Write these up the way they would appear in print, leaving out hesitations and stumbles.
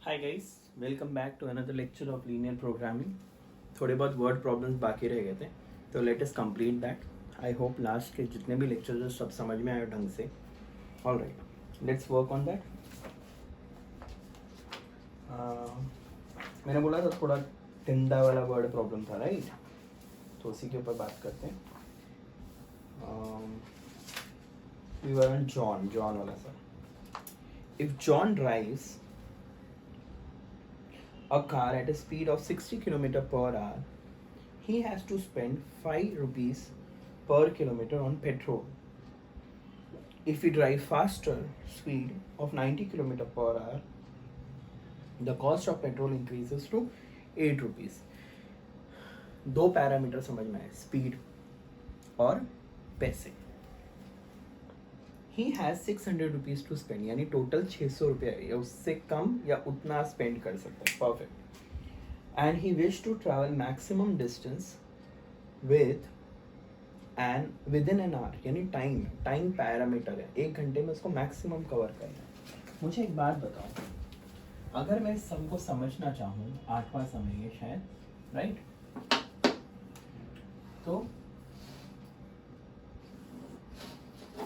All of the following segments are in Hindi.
Hi guys, welcome back to another lecture of linear programming. थोड़े बहुत वर्ड प्रॉब्लम्स बाकी रह गए थे, तो let us complete that. I hope last के जितने भी लेक्चर्स सब समझ में आए ढंग से। All right, let's work on that. मैंने बोला था थोड़ा टिंडा वाला वर्ड प्रॉब्लम था, राइट? तो उसी के ऊपर बात करते हैं। वी वर ऑन जॉन वाला sir. If John drives a car at a speed of 60 km per hour, he has to spend 5 rupees per kilometer on petrol. If we drive faster speed of 90 km per hour, the cost of petrol increases to 8 rupees. दो पैरामीटर समझ में आए, स्पीड और पैसे। He has 600 rupees to spend, यानी टोटल 600 रुपया या उससे कम या उतना स्पेंड कर सकते हैं। Perfect. And he wish to travel maximum distance with and within an hour, यानी टाइम पैरामीटर है, 1 घंटे में उसको मैक्सिमम कवर करना है। मुझे एक बात बताओ, अगर मैं इस सम को समझना चाहूँ, 8वां सम है ये शायद, राइट? तो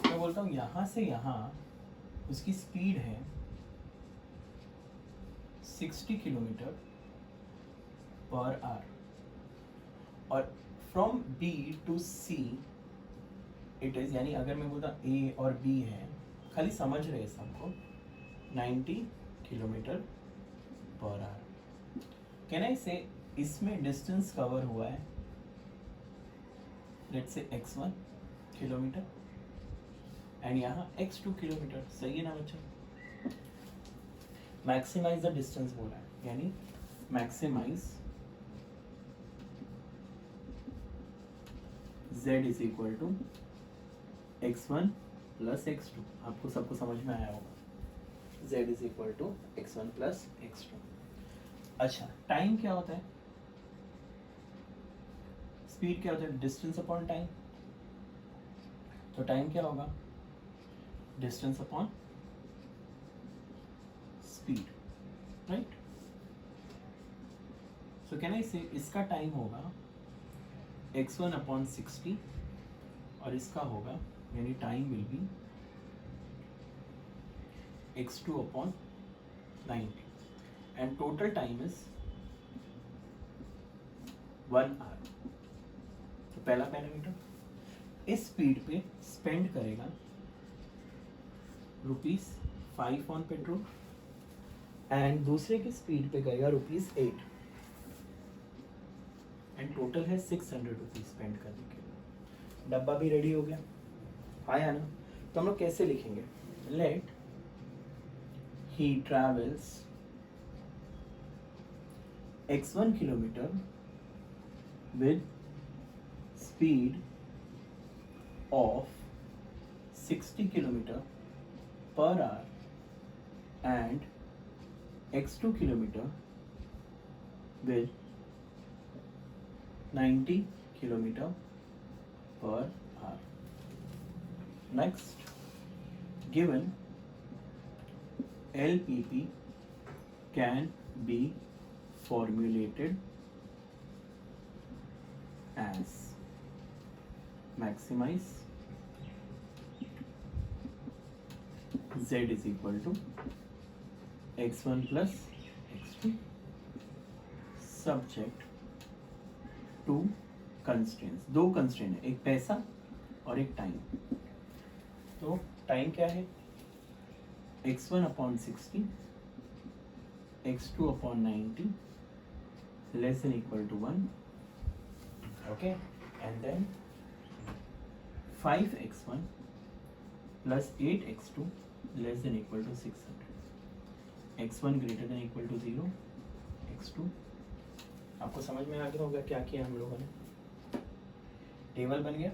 मैं बोलता हूँ यहाँ से यहाँ उसकी स्पीड है 60 किलोमीटर पर आवर, और from B to C it is, यानी अगर मैं बोलता ए और बी है, खाली समझ रहे सबको, 90 kilometre per our. Can I से इसमें डिस्टेंस कवर हुआ है, let's say x1 kilometre and यहाँ x2 किलोमीटर। सही है ना बच्चों? मैक्सिमाइज द डिस्टेंस बोला है, यानी maximise z is equal to x1 plus x2। आपको सबको समझ में आया होगा, z is equal to x1 plus x2। अच्छा, टाइम क्या होता है? स्पीड क्या होता है? Distance upon time. तो टाइम क्या होगा? Distance upon speed, right? So can I से इसका टाइम होगा x1 अपॉन 60 और इसका होगा, यानी time will be x2 upon 90 and total time is 1 hour. तो पहला पैरामीटर, इस स्पीड पे स्पेंड करेगा ₹5 ऑन पेट्रोल एंड दूसरे की स्पीड पे करेगा ₹8 एंड टोटल है 600 रुपीज स्पेंड करने के लिए। डब्बा भी रेडी हो गया, आया ना? तो हम लोग कैसे लिखेंगे? Let he travels x1 kilometer with speed of 60 kilometer per hour and x2 kilometer with 90 kilometer per hour. Next, given LPP can be formulated as maximize z is equal to x1 plus x2 subject to constraints। दो कंस्ट्रेंट है, एक पैसा और एक टाइम। तो टाइम क्या है? x1 upon 60, x2 upon 90 less than equal to 1, okay? And then 5x1 plus 8x2 less than equal to 600। x1 greater than equal to 0, x2। आपको समझ में आ गया होगा क्या किया हम लोगों ने? टेबल बन गया।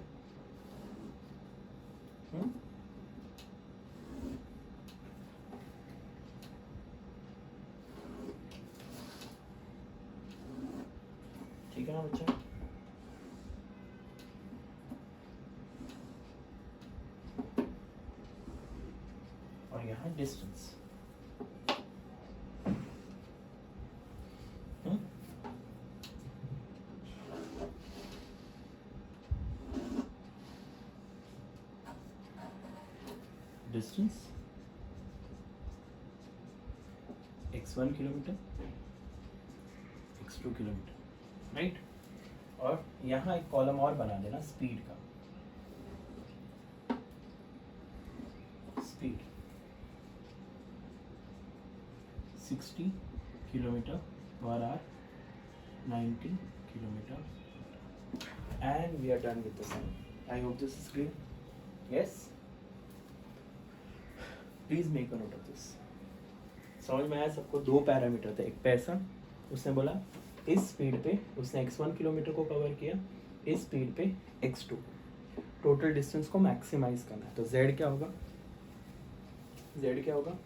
ठीक है ना बच्चा? और यहाँ distance, distance x1 kilometre, x2 kilometre, right. और यहाँ एक कॉलम और बना देना स्पीड का, speed 60 kilometer per our, 90 kilometre, and we are done with the sum. I hope this is clear. Yes, please make a note of this. समझ में आया सबको? दो पैरामीटर थे, एक पैसा, उसने बोला इस स्पीड पे उसने x1 किलोमीटर को कवर किया, इस स्पीड पे x2, टोटल डिस्टेंस को मैक्सिमाइज करना है। तो z क्या होगा? z क्या होगा?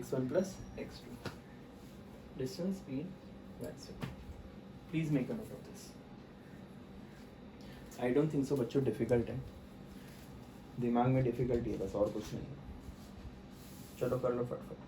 x1 plus x2, distance speed maximum. Please make a note of this. I don't think so बच्चों डिफिकल्ट है, दिमाग में डिफिकल्टी है बस, और कुछ नहीं। चलो कर लो फटफट।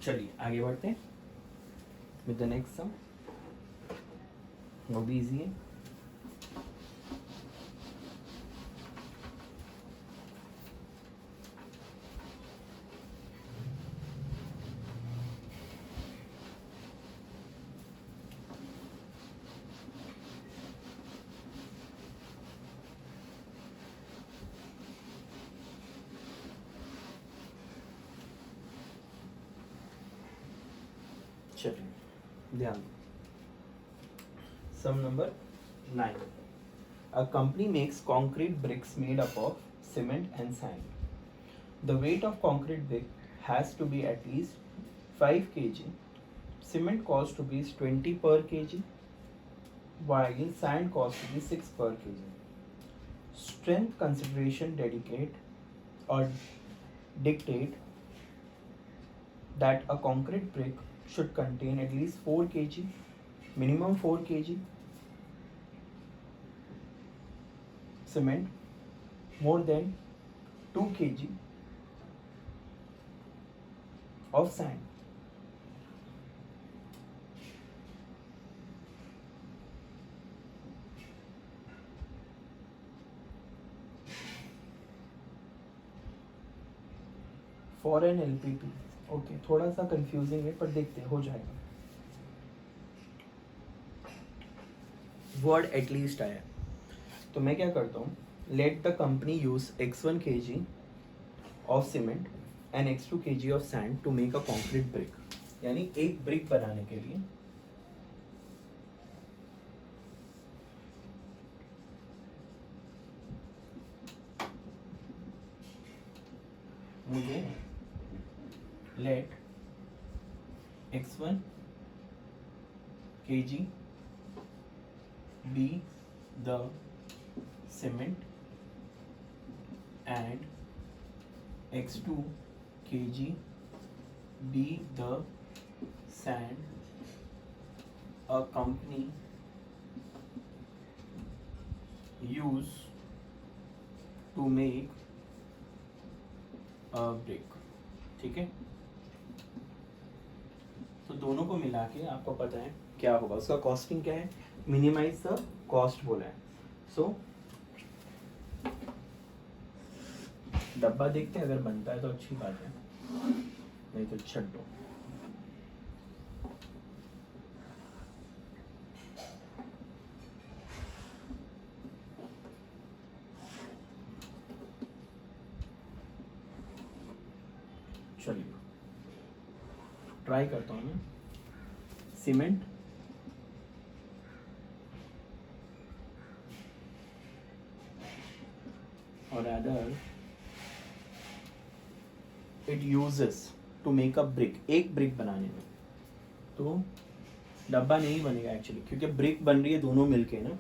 चलिए आगे बढ़ते हैं विद द नेक्स्ट सम, वो भी इजी है। चलिए ध्यान दो। सम number 9, a company makes concrete bricks made up of cement and sand. The weight of concrete brick has to be at least 5 kg. Cement cost to be 20 per kg, while sand cost to be 6 per kg. Strength consideration dictate that a concrete brick should contain at least 4 kg, minimum 4 kg cement, more than 2 kg of sand. For an LPP, okay थोड़ा सा कंफ्यूजिंग है पर देखते हैं, हो जाएगा। वर्ड एटलीस्ट आया, तो मैं क्या करता हूँ, let the company use x1 kg of cement and x2 kg of sand to make a concrete brick, यानी एक ब्रिक बनाने के लिए मुझे let x1 kg be the cement and x2 kg be the sand a company use to make a brick. ठीक है, तो दोनों को मिला के आपको पता है क्या होगा, उसका कॉस्टिंग क्या है, मिनिमाइज द कॉस्ट बोला है. सो डब्बा देखते हैं, अगर बनता है तो अच्छी बात है, नहीं तो छट दो. चलिए ट्राई करता हूँ मैं. सीमेंट, और other it uses to make a brick, एक ब्रिक बनाने में. तो डब्बा नहीं बनेगा एक्चुअली, क्योंकि ब्रिक बन रही है दोनों मिलके ना.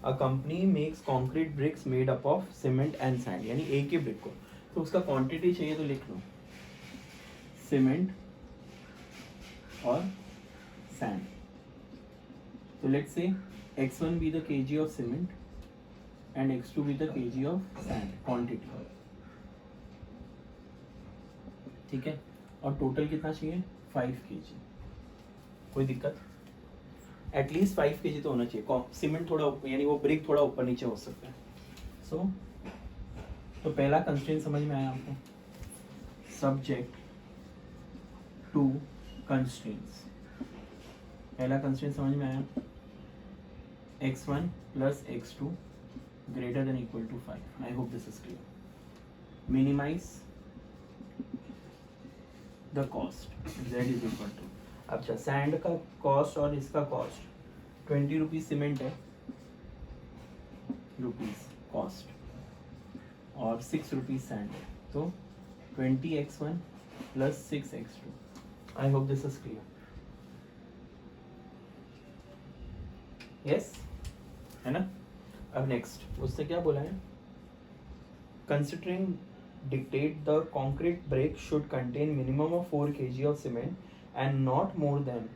A company makes concrete bricks made up of cement and sand, यानी एक ही ब्रिक को. तो उसका क्वांटिटी चाहिए तो लिख लो, सीमेंट और सैंड. तो let's say x1 be the kg of cement and x2 be the kg of sand quantity. ठीक है, और टोटल कितना चाहिए, 5 kg. कोई दिक्कत, एटलीस्ट 5 kg तो होना चाहिए. सीमेंट थोड़ा यानी वो ब्रिक थोड़ा ऊपर नीचे हो सकता है. सो तो पहला कंस्ट्रेंट समझ में आया आपको, सब्जेक्ट टू कंस्ट्रेंट्स. पहला कंस्ट्रेंट समझ में आया, x1 plus x2 greater than equal to 5. I hope this is clear. Minimize the cost. Z is equal to, अच्छा सैंड का कॉस्ट और इसका कॉस्ट 20 रुपीज सीमेंट है, रुपीज कॉस्ट, और 6 रुपीज सैंड है. तो 20x1 plus 6x2. I hope this is clear. Yes? है ना. अब नेक्स्ट उससे क्या बोला है, considering dictate the concrete brick should contain minimum of 4 kg of cement and not more than,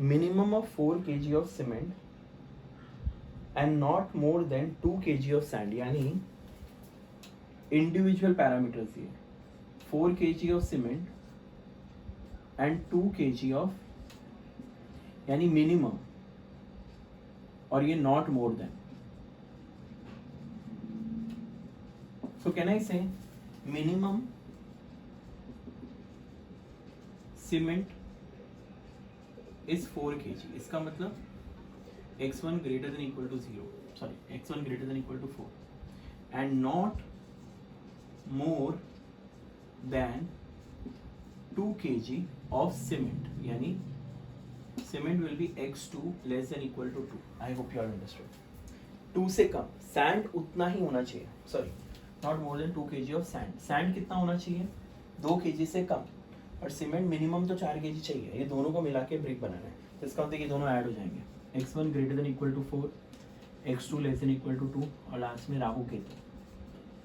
minimum of 4 kg of cement and not more than 2 kg of sand. यानी इंडिविजुअल पैरामीटर्स ये 4 kg of cement and 2 kg of, यानी मिनिमम, और ये not more than. So can I say minimum cement is 4 kg. इसका मतलब x1 greater than equal to 0, sorry x1 greater than equal to 4 and not more than 2 kg of cement, यानी cement will be x2 less than equal to 2. I hope you are understood. 2 से कम, सैंड उतना ही होना चाहिए, sorry not more than 2 kg of sand. Sand कितना होना चाहिए, 2 kg से कम, और सीमेंट मिनिमम तो 4 kg चाहिए. ये दोनों को मिला के ब्रिक बनाना है. तो इसका मतलब ये दोनों ऐड हो जाएंगे, x1 greater than equal to 4, x2 less than equal to 2, और लास्ट में Rahu Ketu.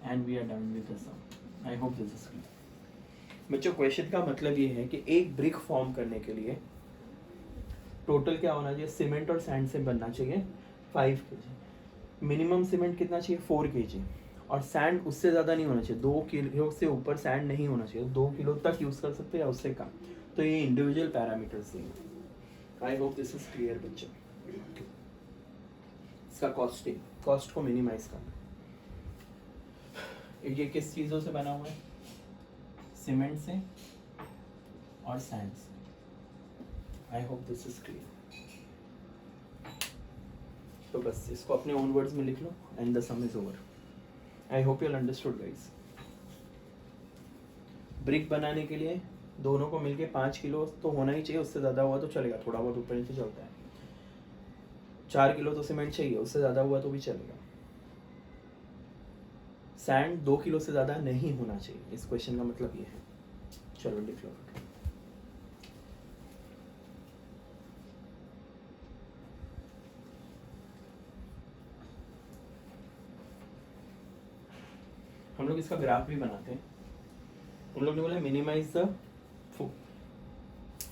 And we are done with the sum. I hope this is clear. बच्चों क्वेश्चन का मतलब ये है कि एक ब्रिक फॉर्म करने के लिए टोटल क्या होना चाहिए, सीमेंट और सैंड से बनना चाहिए 5 kg. मिनिमम सीमेंट कितना चाहिए, 4 kg, और सैंड उससे ज़्यादा नहीं होना चाहिए, 2 किलो से ऊपर सैंड नहीं होना चाहिए. 2 किलो तक यूज़ कर सकते हैं या उससे कम. तो ये इंडिविजुअल पैरामीटर्स हैं. आई होप दिस इज क्लियर बच्चों. इसका कॉस्टिंग, कॉस्ट को मिनिमाइज करना. ये किस चीज़ों से बना हुआ है, सीमेंट से और सैंड से. I hope this is clear. तो बस इसको अपने ओन वर्ड्स में लिख लो and the sum is over. I hope you understood guys. Brick बनाने के लिए दोनों को मिलके 5 किलो तो होना ही चाहिए, उससे ज़्यादा हुआ तो चलेगा, थोड़ा बहुत ऊपर नीचे चलता है. 4 किलो तो सीमेंट चाहिए, उससे ज़्यादा हुआ तो भी चलेगा. सैंड 2 किलो से ज़्यादा नहीं होना चाहिए. इस क्वेश्चन का मतलब ये है. चलो लिख लो. हम लोग इसका ग्राफ भी बनाते हैं. उन लोग ने बोला minimize the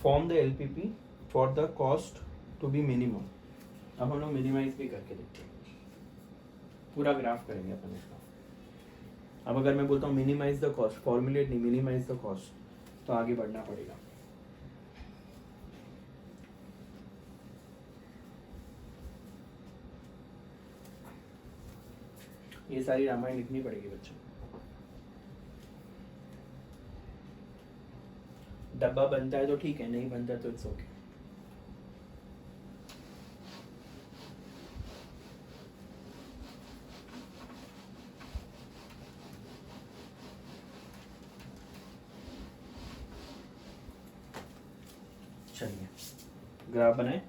form the LPP for the cost to be minimum. अब हम लोग मिनिमाइज भी करके देखते हैं, पूरा ग्राफ करेंगे अपन इसका. अब अगर मैं बोलता हूँ मिनिमाइज द कॉस्ट, फॉर्मुलेट नहीं, मिनिमाइज द कॉस्ट, तो आगे बढ़ना पड़ेगा. ये सारी रामायण लिखनी पड़ेगी बच्चों. डब्बा बनता है तो ठीक है, नहीं बनता तो इट्स ओके. चलिए ग्राफ बनाए.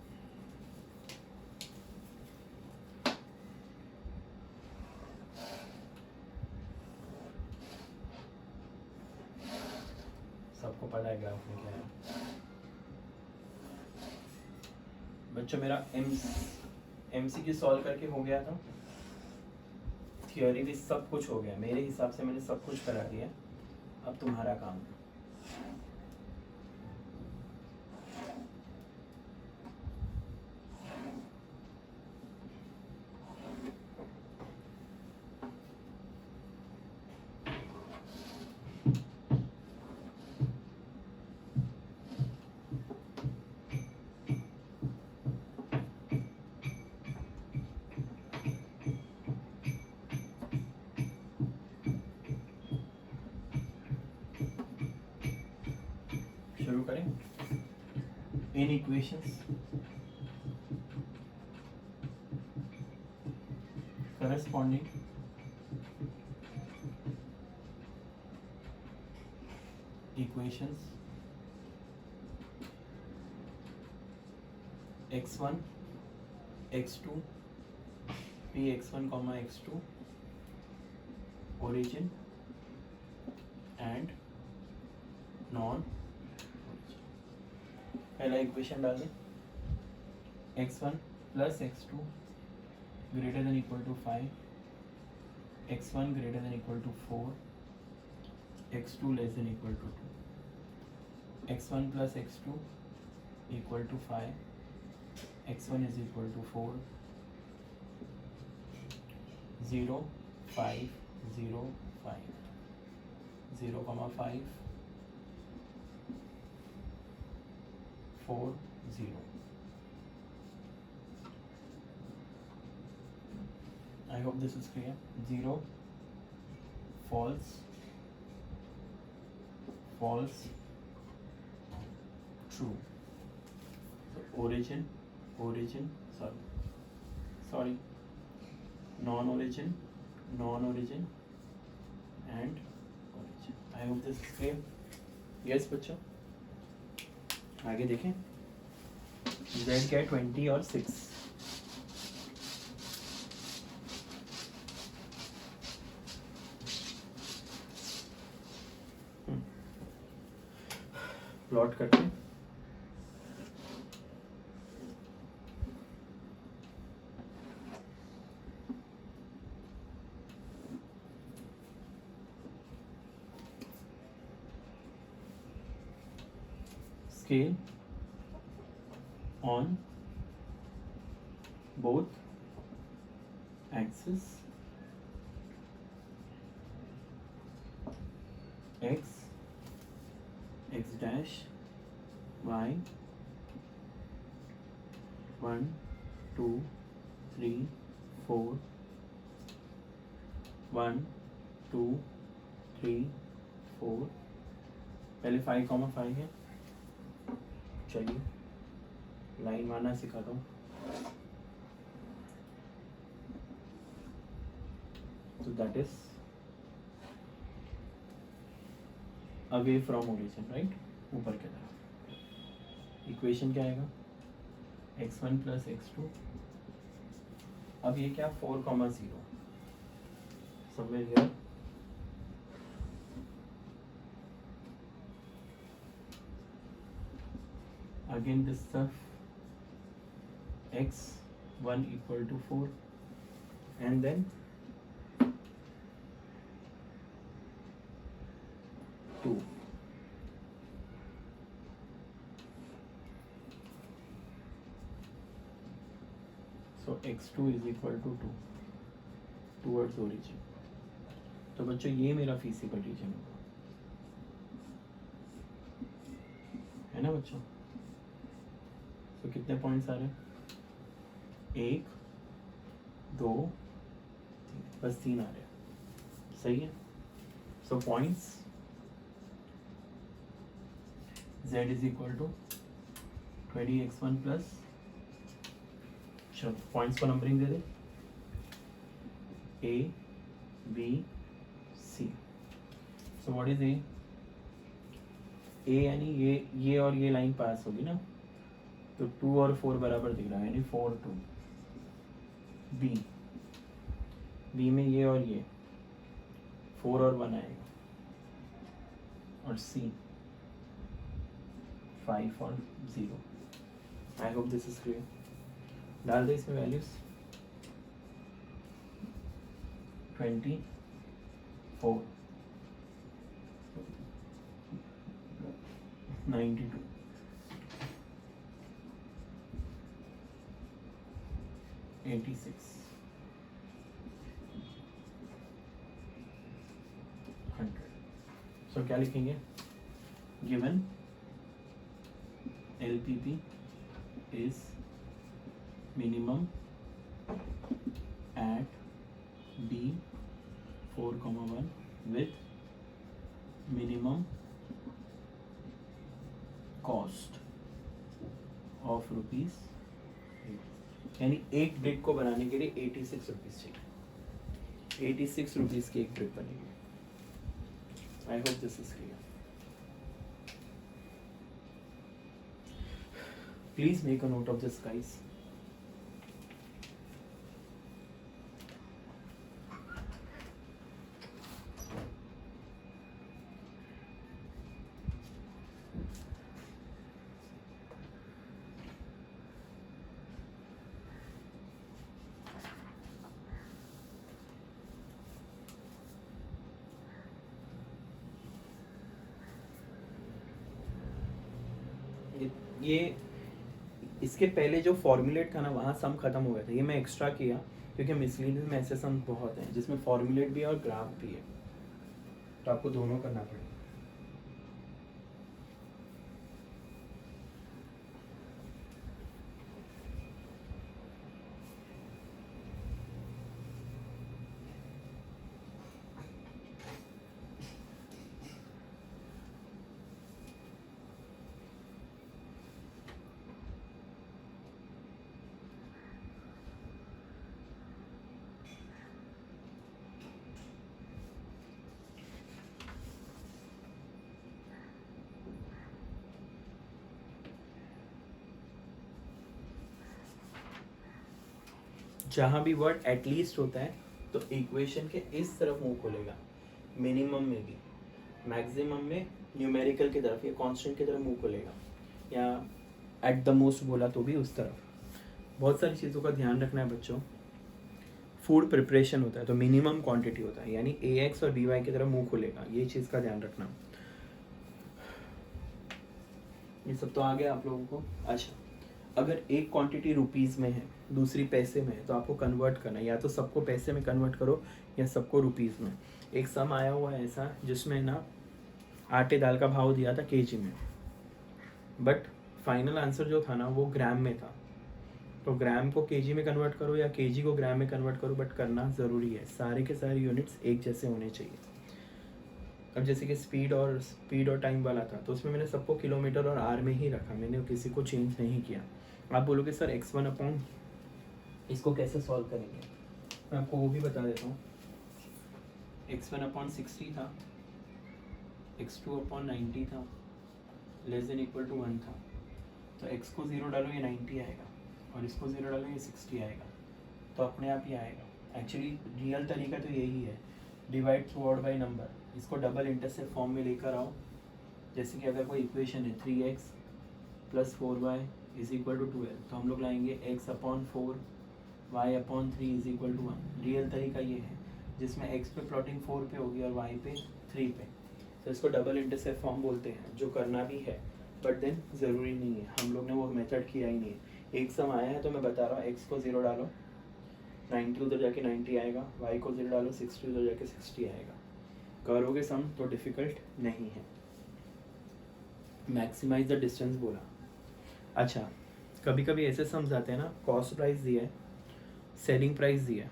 सबको पता है ग्राफ में क्या है बच्चों. मेरा MCQ सॉल्व करके हो गया था, थियोरी भी सब कुछ हो गया. मेरे हिसाब से मैंने सब कुछ करा दिया. अब तुम्हारा काम है. शुरू करें. इन equations corresponding equations x1 x2 px1 x2 origin and non. पहला इक्वेशन डाल दें. x1 plus x2 greater than equal to 5, x1 greater than equal to 4, x2 less than equal to 2. x1 plus x2 equal to 5, x1 is equal to 4, 0, 5, 0, 5, 0, 5, 4, 0. I hope this is clear. 0, false, false, true. So origin, non-origin, non-origin and origin. I hope this is clear. Yes बच्चों, आगे देखें. Z क्या है? 20 और 6. प्लॉट करते हैं. Scale on both axes x, x dash, y, 1, 2, 3, 4, 1, 2, 3, 4. पहले 5,5 है. चलिए लाइन मारना सिखाता हूँ. तो that is away from origin, right, ऊपर की तरफ. इक्वेशन क्या आएगा? x1 plus x2. अब ये क्या? 4,0 somewhere here. Again this stuff, x1 equal to 4 and then 2. So x2 is equal to 2 towards origin. तो बच्चों ये मेरा फीसिबल रीजन होगा, है ना बच्चों। तो कितने पॉइंट्स आ रहे हैं, 1 2 3, बस 3 आ रहे हैं, सही है। So points z is equal to 20x1 plus, चलो पॉइंट्स को नंबरिंग दे दे, a b c। So what is a यानी ये और ये लाइन पास होगी ना, तो 2 और 4 बराबर दिख रहा है, यानी 4 2। b में ये और ये 4 और 1 आएगा, और c 5 और 0। आई होप दिस इज क्लियर। डाल दे इसमें वैल्यूज, 24 92 86 100। सो क्या लिखेंगे, given LPP is minimum at B 4,1 with minimum cost of rupees, यानी एक ब्रिक को बनाने के लिए 86 रुपीज़ चाहिए, 86 रुपीज़ की एक ब्रिक बनेगी। आई hope this is clear. Please make a note of this, guys. ये इसके पहले जो फॉर्मूलेट था ना, वहाँ सम खत्म हो गया था, ये मैं एक्स्ट्रा किया क्योंकि मिसलिनियस में ऐसे सम बहुत हैं जिसमें फॉर्मूलेट भी है और ग्राफ भी है, तो आपको दोनों करना पड़ेगा। जहाँ भी वर्ड एटलीस्ट होता है तो इक्वेशन के इस तरफ मुंह खोलेगा, मिनिमम में भी, मैक्सिमम में न्यूमेरिकल की तरफ या कांस्टेंट की तरफ मुंह खोलेगा, या एट द मोस्ट बोला तो भी उस तरफ। बहुत सारी चीज़ों का ध्यान रखना है बच्चों। फूड प्रिपरेशन होता है तो मिनिमम क्वांटिटी होता है, यानी AX और BY की तरफ मुंह खोलेगा, ये चीज़ का ध्यान रखना। ये सब तो आ गया आप लोगों को। अच्छा, अगर एक क्वांटिटी रुपीज़ में है, दूसरी पैसे में है, तो आपको कन्वर्ट करना है, या तो सबको पैसे में कन्वर्ट करो या सबको रुपीज़ में। एक सम आया हुआ है ऐसा जिसमें ना आटे दाल का भाव दिया था केजी में, बट फाइनल आंसर जो था ना वो ग्राम में था, तो ग्राम को केजी में कन्वर्ट करो या केजी को ग्राम में कन्वर्ट करो, बट करना ज़रूरी है, सारे के सारे यूनिट्स एक जैसे होने चाहिए। अब जैसे कि स्पीड और टाइम वाला था, तो उसमें मैंने सबको किलोमीटर और आर में ही रखा, मैंने किसी को चेंज नहीं किया। आप बोलोगे सर x1 अपॉन इसको कैसे सॉल्व करेंगे, मैं आपको वो भी बता देता हूँ। x1 अपॉन 60 था, x2 अपॉन 90 था, लेस देन इक्वल टू 1 था, तो x को 0 डालो ये 90 आएगा, और इसको 0 डालो ये 60 आएगा, तो अपने आप ही आएगा। एक्चुअली रियल तरीका तो यही है, divide through out by number, इसको डबल इंटरसेप्ट फॉर्म में लेकर आओ। जैसे कि अगर कोई इक्वेशन है 3x plus 4y is equal to 12, तो हम लोग लाएंगे x upon 4 y upon 3 is equal to 1। Real तरीका ये है जिसमें x पे प्लॉटिंग 4 पे होगी और y पे 3 पे, तो इसको डबल इंटरसेप्ट फॉर्म बोलते हैं, जो करना भी है, बट देन ज़रूरी नहीं है, हम लोग ने वो मेथड किया ही नहीं है। एक सम आया है तो मैं बता रहा हूँ, x को 0 डालो, 90 उधर जाके 90 आएगा, y को 0 डालो, 60 उधर जाके 60 आएगा। करोगे सम तो डिफिकल्ट नहीं है। मैक्सिमाइज द डिस्टेंस बोला। अच्छा, कभी कभी ऐसे सम्स आते हैं ना, कॉस्ट प्राइस दिया है, सेलिंग प्राइस दिया है,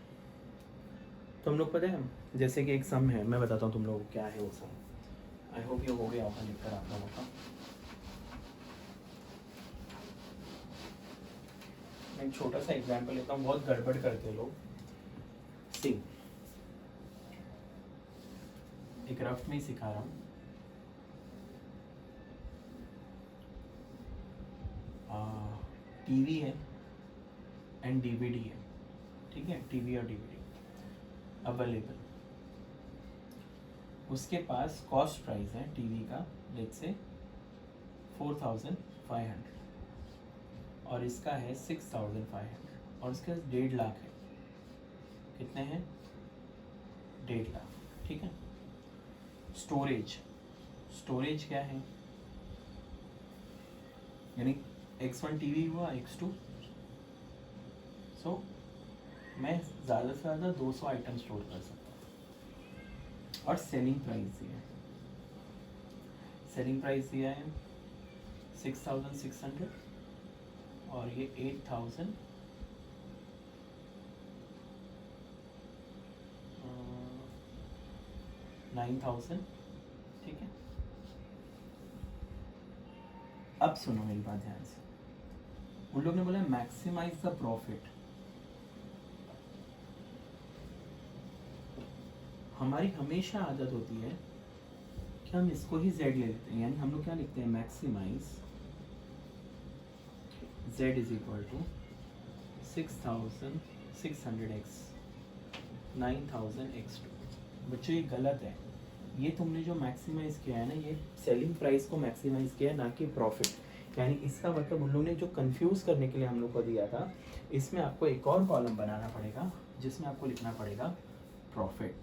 तो हम लोग पता है, जैसे कि एक सम है, मैं बताता हूँ तुम लोगों को क्या है वो सम। आई होप ये हो गया होगा लिखकर आप लोगों का। मैं एक छोटा सा एग्जांपल लेता हूँ, बहुत गड़बड़ करते हैं लोग। सी, एक रफ में ही सिखा रहा हूँ। टीवी है एंड डीवीडी है, ठीक है, टीवी और डीवीडी अवेलेबल। उसके पास कॉस्ट प्राइस है टीवी का, लेट्स से 4500, और इसका है 6500, और इसके 1.5 लाख है। कितने हैं? 1.5 लाख, ठीक है। स्टोरेज, स्टोरेज क्या है, यानी X1 टीवी हुआ, X2, सो मैं ज़्यादा से ज़्यादा 200 आइटम स्टोर कर सकता हूँ। और सेलिंग प्राइस दिया है, सेलिंग प्राइस दिया है 6600, और ये 8000, 9000, ठीक है। अब सुनो मेरी बात ध्यान से, उन लोग ने बोला मैक्सिमाइज द प्रॉफिट। हमारी हमेशा आदत होती है कि हम इसको ही z ले लेते हैं, यानी हम लोग क्या लिखते हैं, maximize z is equal to 6600x 9000x2। बच्चों ये गलत है, ये तुमने जो मैक्सिमाइज किया है ना, ये सेलिंग प्राइस को मैक्सिमाइज किया है, ना कि प्रॉफिट। यानी इसका मतलब उन लोगों ने जो कंफ्यूज करने के लिए हम लोग को दिया था, इसमें आपको एक और कॉलम बनाना पड़ेगा जिसमें आपको लिखना पड़ेगा प्रॉफिट।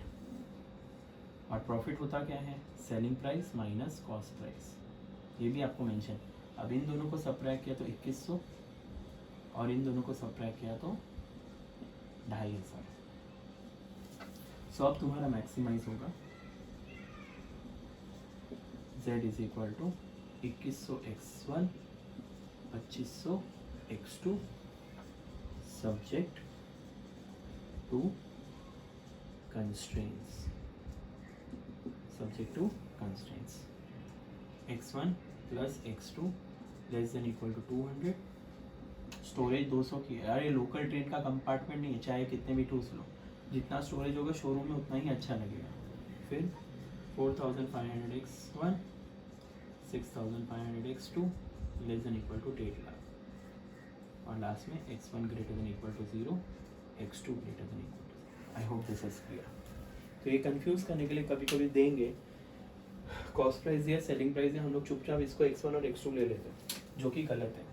और प्रॉफिट होता क्या है, selling price minus cost price. ये भी आपको मेंशन, अब इन दोनों को सब्ट्रैक्ट किया तो 2100, और इन दोनों को सब्ट्रैक्ट किया तो 2500। सो अब तुम्हारा मैक्सिमाइज होगा z is equal to 2100 x1 2500 x2 subject to constraints, subject to constraints. x1 plus x2 less than equal to 200। Storage 200 की है, अरे लोकल ट्रेन का कंपार्टमेंट नहीं है, चाहे कितने भी टूल्स लो, जितना स्टोरेज होगा शोरूम में उतना ही अच्छा लगेगा। फिर 4500 x1 6500 x2 less than equal to 1.5 lakh, और लास्ट में x1 greater than equal to 0, x2 greater than equal to. I hope this is clear. तो ये कंफ्यूज करने के लिए कभी कभी देंगे कॉस्ट प्राइस या सेलिंग प्राइस, हम लोग चुपचाप इसको x1 और x2 ले लेते हैं, जो कि गलत है।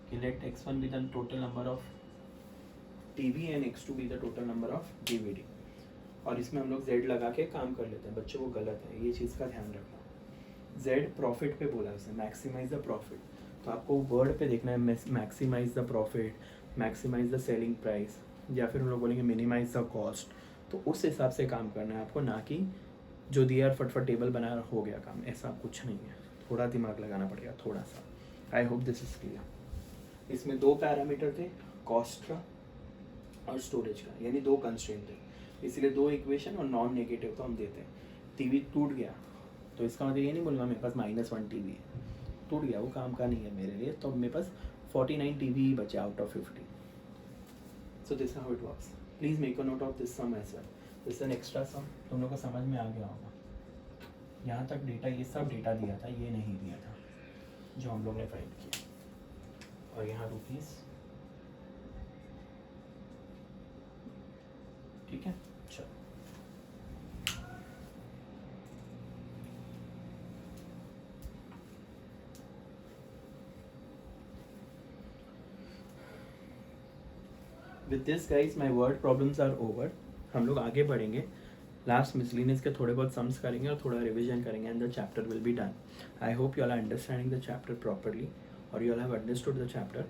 कि let x1 be the total number of TV and x2 be the total number of DVD, और इसमें हम लोग z लगा के काम कर लेते हैं। बच्चों, वो गलत है, ये चीज़ का ध्यान रखना। z प्रॉफिट पे बोला उसने, मैक्सिमाइज द प्रॉफिट, तो आपको वर्ड पे देखना है, maximize the profit, maximize the selling price, या फिर हम लोग बोलेंगे मिनिमाइज द कॉस्ट। तो उस हिसाब से काम करना है आपको, ना कि जो दिया फटफट टेबल बनाया हो गया काम, ऐसा कुछ नहीं है। थोड़ा दिमाग लगाना पड़ेगा, थोड़ा सा। आई होप दिस इज क्लियर। इसमें 2 पैरामीटर थे, कॉस्ट का और स्टोरेज का, यानी 2 कंस्ट्रेंट थे, इसलिए 2 इक्वेशन और नॉन नेगेटिव तो हम देते हैं। टीवी टूट गया तो इसका मतलब ये नहीं बोलूँगा मेरे पास -1 टीवी है, टूट गया, वो काम का नहीं है मेरे लिए, तो मेरे पास 49 टीवी ही बचा out of 50। So this how it works. Please make a note of this sum as well, this an extra sum, तुम लोग को समझ में आ गया होगा। यहाँ तक डेटा, ये सब डेटा दिया था, ये नहीं दिया था जो हम लोग ने फाइंड किया। और यहाँ रुपीस, ठीक है, चलो। With this guys my word problems are over. हम लोग आगे बढ़ेंगे, लास्ट मिसलिनियस के थोड़े बहुत सम्स करेंगे और थोड़ा रिविजन करेंगे, and the chapter will be done. I hope you are understanding the chapter properly, और you all have understood the chapter.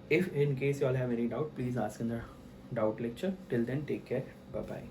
If in case you all have any doubt, please ask in the doubt lecture. Till then, take care. Bye bye.